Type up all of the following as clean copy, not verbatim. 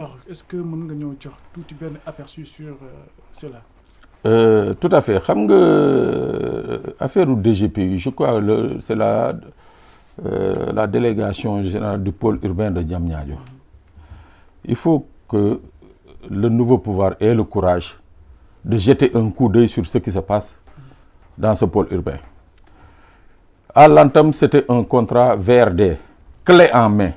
Alors, est-ce que mën nga ñëw jox tuuti benn aperçu sur cela? Tout à fait xam nga affaire u DGPU je crois c'est la délégation générale du pôle urbain de Diamniadio. Il faut que le nouveau pouvoir ait le courage de jeter un coup d'œil sur ce qui se passe dans ce pôle urbain. À l'entame, c'était un contrat VRD, clé en main.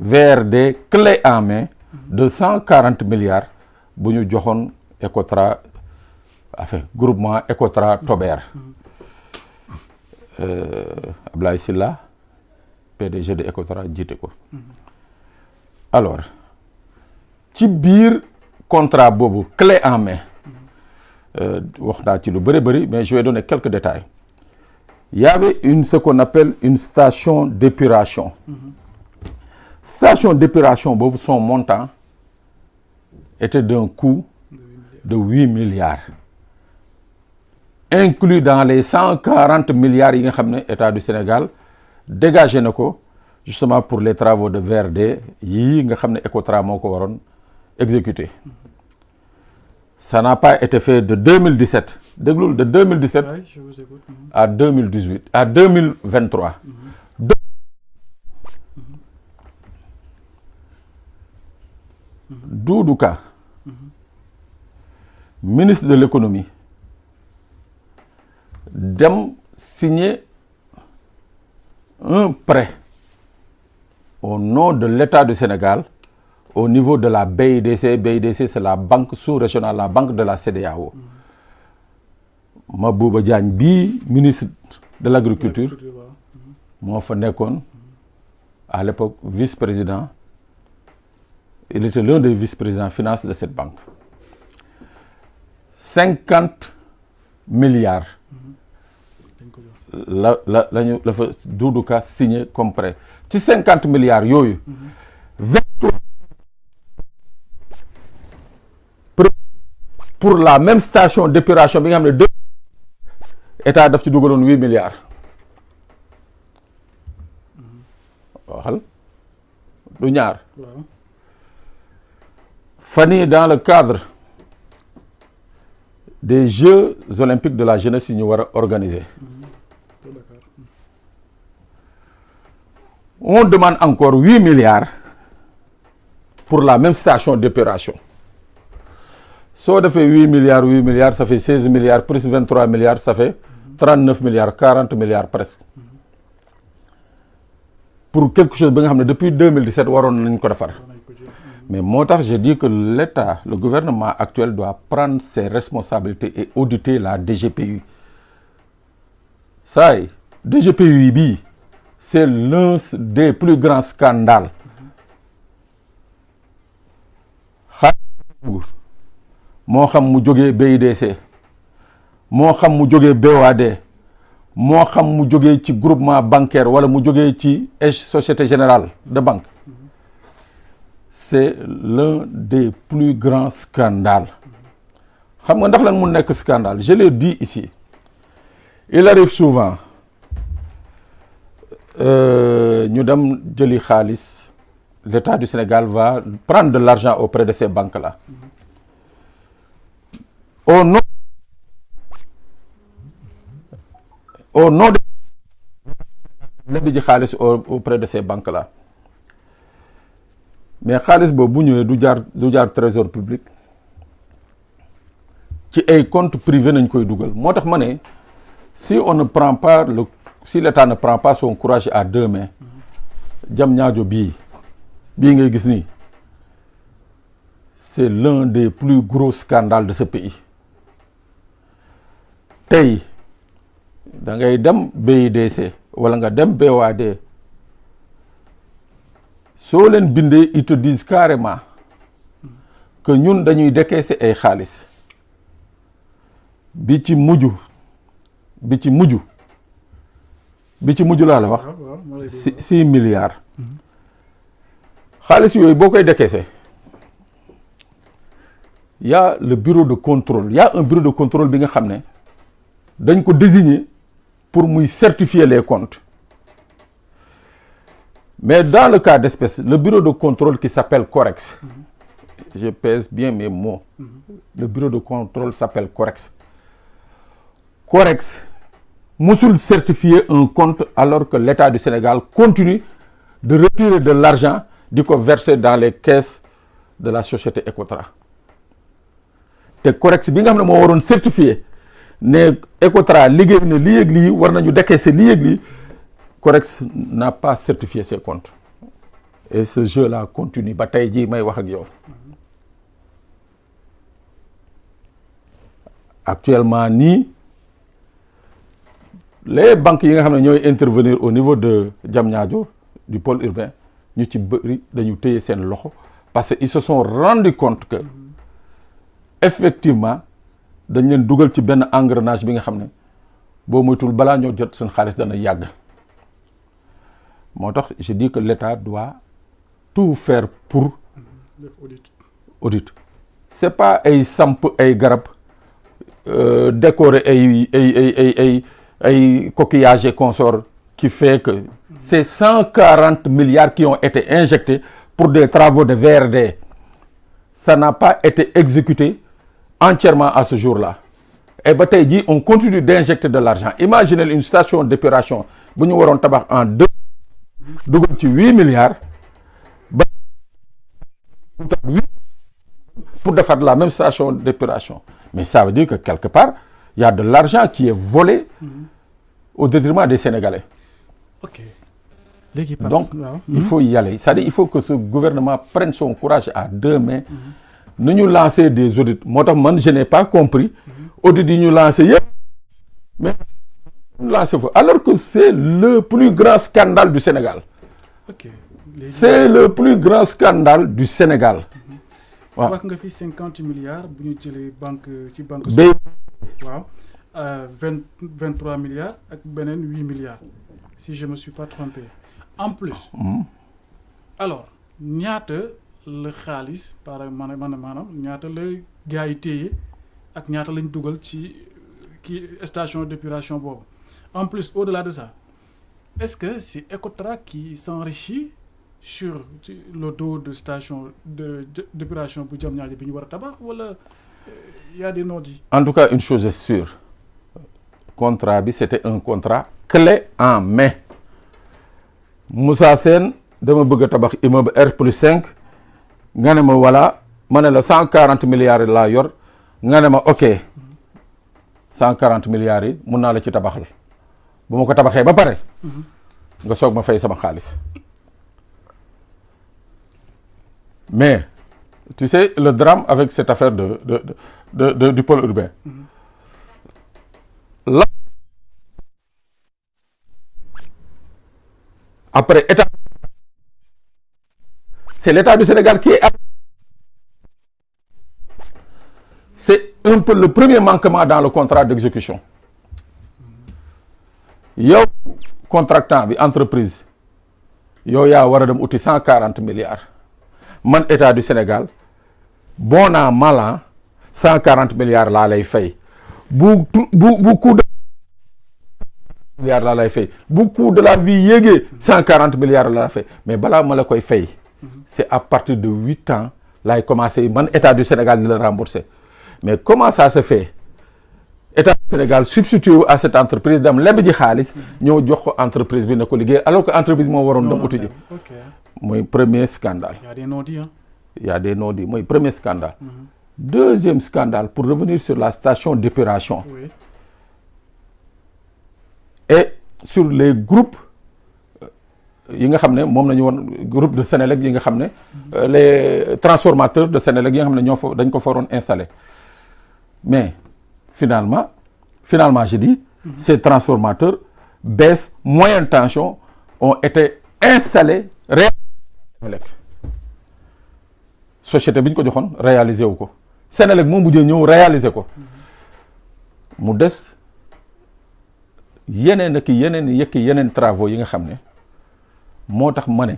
VRD, clé en main, de 140 milliards bu ñu joxoon Ecotra, enfin, groupement Ecotra Tober. Ablaye Sylla, PDG de Ecotra, jiite ko. Alors, ci biir contrat boobu clé en main, wax naa ci lu bëri mais je vais donner quelques détails. Il y avait ce qu'on appelle une station d'épuration. Station d'épuration boobu, son montant était d'un coût de 8 milliards. Inclus dans les 140 milliards yi nga xam ne État du Sénégal dégagé na ko justement pour les travaux de VRD yii nga xam ne Ecotra moo ko waroon exécuter. Ça n'a pas été fait de 2017 déglul de 2017 Oui, je vous écoute. à 2018 à 2023. Doudou Ka, ministre de l'économie, dem signer un prêt au nom de l'État du Sénégal au niveau de la BIDC. BIDC, c'est la banque sous-régionale, la banque de la CEDEAO. Mabouba Diagne bii ministre de l'agriculture moo fa nekkoon à l'époque vice-président. Il était l'un des vice-présidents finance de cette banque. 50 milliards la fa Doudou Ka signé comme prêt. Ci 50 milliards yooyu 23 pour la même station d'épuration bi nga xam ne État daf ci dugaloon 8 milliards. waxal du ñaar. Fanny, dans le cadre des Jeux olympiques de la jeunesse yi ñu war a organiser. On demande encore 8 milliards pour la même station d'épuration. Soo defee 8 milliards, ça fait 16 milliards, plus 23 milliards, ça fait 39 milliards, 40 milliards presque. Pour quelque chose bi nga xam ne depuis 2017 waroon nañ ko defar. Mais moo tax je dis que l'État, le gouvernement actuel doit prendre ses responsabilités et auditer la DGPU. Ça y DGPU bii c'est l'un des plus grands scandales. moo xam mu jógee BIDC moo xam mu jógee BOAD moo xam mu jógee ci groupement bancaire wala mu jógee ci Société Générale de banque. C'est l'un des plus grands scandales. Xam nga ndax lan mu nekk scandale? Je l'ai dit ici. Il arrive souvent ñu dem jëli xaalis, l'État du Sénégal va prendre de l'argent auprès de ces banques-là. Au nom de lebi ji xaalis auprès de ces banques-là. Mais xaalis boobu bu ñëwee du jaar trésor public ci ay compte privé nañ koy dugal. Moo tax ma ne si l'État ne prend pas son courage à deux mains, Diamniadio bii ngay gis nii, c'est l'un des plus gros scandales de ce pays. Tey da ngay dem BIDC wala nga dem BOAD. soo leen bindee ils te disent carrément que ñun dañuy décaisser ay xaalis bi ci mujj laa la wax 6 milliards. xaalis yooyu boo koy décaisser y a le bureau de contrôle, y a un bureau de contrôle bi nga xam ne dañ ko désigner pour muy certifier les comptes. Mais dans le cas d'espèce, le bureau de contrôle qui s'appelle Corex, je pèse bien mes mots, le bureau de contrôle s'appelle Corex. Corex musul certifier un compte alors que l'État du Sénégal continue de retirer de l'argent di ko verser dans les caisses de la société Ecotra. te Corex bi nga xam ne moo waroon certifier ne Ecotra liggéey na lii ak lii war nañu décaisser lii ak lii Corex n'a pas certifié ses comptes et ce jeu-là continue ba tey jii may wax ak yow. Actuellement nii les banques yi nga xam ne ñooy intervenir au niveau de Diamniadio du pôle urbain ñu ci bëri dañu téye seen loxo parce que ils se sont rendu compte que effectivement dañ leen dugal ci benn engrenage bi nga xam ne boo moytul balaa ñoo jot seen xaalis dana yàgg. moo tax je dis que l'État doit tout faire pour audit. C'est pas ay samp ay garab décorer ay coquillages et consorts qui fait que c'est 140 milliards qui ont été injectés pour des travaux de VRD. Ça n'a pas été exécuté entièrement à ce jour-là. Et ba tey jii on continue d'injecter de l'argent. Imaginez une station d'épuration bu ñu waroon tabax en 2 dugal ci 8 milliards ba pour defar la même station d'épuration. Mais ça veut dire que quelque part il y a de l'argent qui est volé au détriment des Sénégalais. Ok. Donc il faut y aller. C'est-à-dire il faut que ce gouvernement prenne son courage à 2 mains. Nu ñu lancer des audits moo tax man je n'ai pas compris audits yi ñu lancer yëpp mais ñu lancer fa alors que c'est le plus grand scandale du Sénégal. Ok. C'est le plus grand scandale du Sénégal. waaw wax nga fi 50 milliards bu ñu jëlee banque ci banque. waaw 23 milliards ak beneen 8 milliards si je me suis pas trompé en plus. alors ñaata la xaalis maanaam ñaata la gars yi téye ak ñaata lañ dugal ci kii station d'épuration boobu en plus au-delà de ça est-ce que c'est Ecotra qui s'enrichit sur le dos de station d'épuration bu Diamniadio bi ñu war a tabax wala y a des non-dits? En tout cas une chose est sûre contrat bi c'était un contrat clé en main. Moussa Sène dama bëgg a tabax immeuble R+5 nga ne ma voilà ma ne la 140 milliards yi laa yor nga ne ma ok 140 milliards yi mun naa la ci tabaxal bu ma ko tabaxee ba pare nga soog ma fay sama xaalis. Mais tu sais le drame avec cette affaire du pôle urbain. Là après état c'est l'État du Sénégal qui est c'est un peu le premier manquement dans le contrat d'exécution. Yow contractant bi entreprise yow yaa war a dem uti 140 milliards man État du Sénégal bon an mal an 140 milliards laa lay fay bu coût de milliards laa lay fay bu coût de la vie yéegee 140 milliards laa lay fay mais balaa ma la koy fay c'est à partir de 8 ans laay commencer man État du Sénégal di la rembourser. Mais comment ça se fait État du Sénégal substitué à cette entreprise dem leb ji xaalis ñëw jox ko entreprise bi na ko liggéey alors que entreprise moo waroon dem uti ji. Mooy premier scandale. Il y a des non-dits hein. Il y a des non-dits mooy premier scandale. Deuxième scandale pour revenir sur la station d'épuration. Oui. Et sur les groupes yi nga xam ne moom nañu woon groupe de Sénélec yi nga xam ne les transformateurs de Sénélec yi nga xam ne ñoo fa dañ ko fa waroon installé mais finalement je dis ces transformateurs baisse moyenne tension ont été installés Sénélec société bi ñu ko joxoon réalisé wu ko Sénélec moo mujjee ñëw réaliser ko mu des yeneen travaux yi nga xam ne moo tax ma ne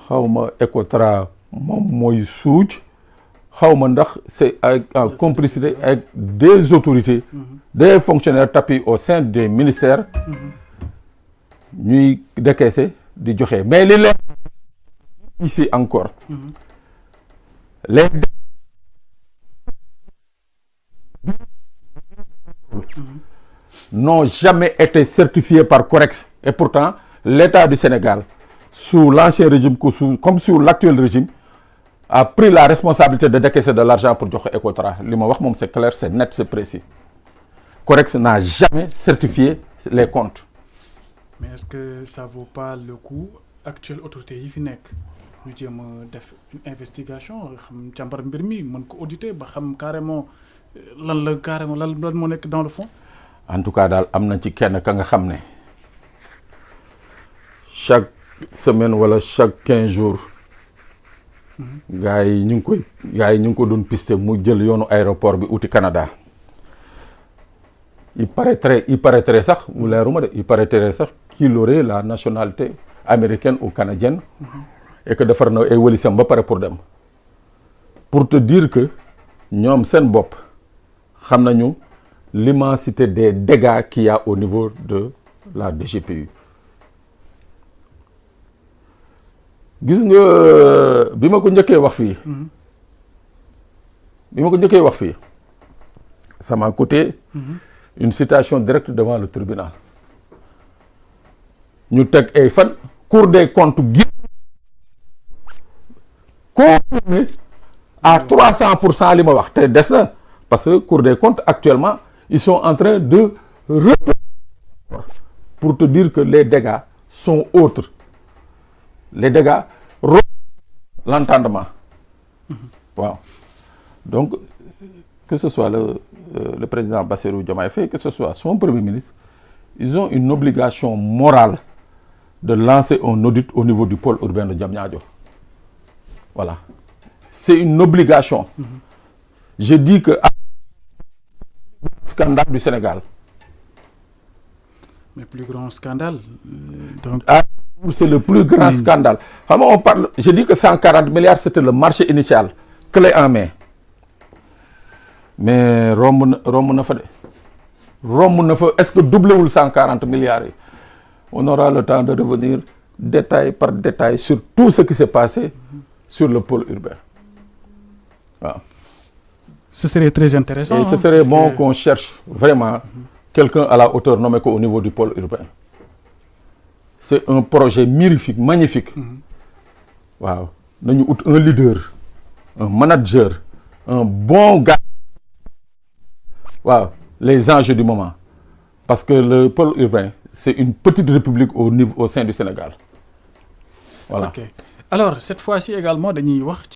xaw ma Ecotra moom mooy suuj xaw ma ndax c'est en complicité avec des autorités des fonctionnaires tapis au sein des ministères ñuy décaisser di joxe mais li leen ici encore les n'ont jamais été certifiés par Corex et pourtant l'État du Sénégal sous l'ancien régime comme sous l'actuel régime a pris la responsabilité de décaisser de l'argent pour joxe Ecotra li ma wax moom c'est clair c'est net c'est précis Corex n'a jamais certifié les comptes. Mais est-ce que ça vaut pas le coup actuelle autorité yi fi nekk ñu jéem a def une investigation xam càmbar mbir mi mën ko auditer ba xam carrément lan moo nekk dans le fond. En tout cas daal am na ci kenn ka nga xam ne chaque semaine wala chaque 15 jours gars yi ñu ngi ko doon piste mu jël yoonu aéroport bi uti Canada. Il paraîtrait sax mu leeruma de il paraîtrait sax qu'il aurait la nationalité américaine ou canadienne et que defar na ay wëlisam ba pare pour dem pour te dire que ñoom seen bopp xam nañu l'immensité des dégâts qu'il y a au niveau de la DGPU. gis nga bi ma ko njëkkee wax fii ça m'a coûté une citation directe devant le tribunal ñu teg ay fan Cour des comptes confirmé à 300% li ma wax te des na parce que Cour des comptes actuellement ils sont en train de pour te dire que les dégâts sont autres les dégâts l'entendement waaw donc que ce soit le président Bassirou Diomaye Faye, que ce soit son premier ministre, ils ont une obligation morale de lancer un audit au niveau du pôle urbain de Diamniadio. Voilà. C'est une obligation. Je dis que scandale du Sénégal. Mais plus grand scandale. Donc... c'est le plus grand scandale. On parle, je dis que 140 milliards, c'était le marché initial, clé en main. Mais romb na fa est-ce que doublewul 140 milliards yi on aura le temps de revenir détail par détail sur tout ce qui s'est passé sur le pôle urbain waaw. Ce serait très intéressant. Et ce serait bon qu'on cherche vraiment quelqu'un à la hauteur nommé ko au niveau du pôle urbain. C'est un projet mirifique magnifique waaw nañu ut un leader un manager un bon gars. Wow, les enjeux du moment. Parce que le pôle urbain, c'est une petite république au sein du Sénégal. Voilà. Ok. Alors, cette fois-ci également, dañuy wax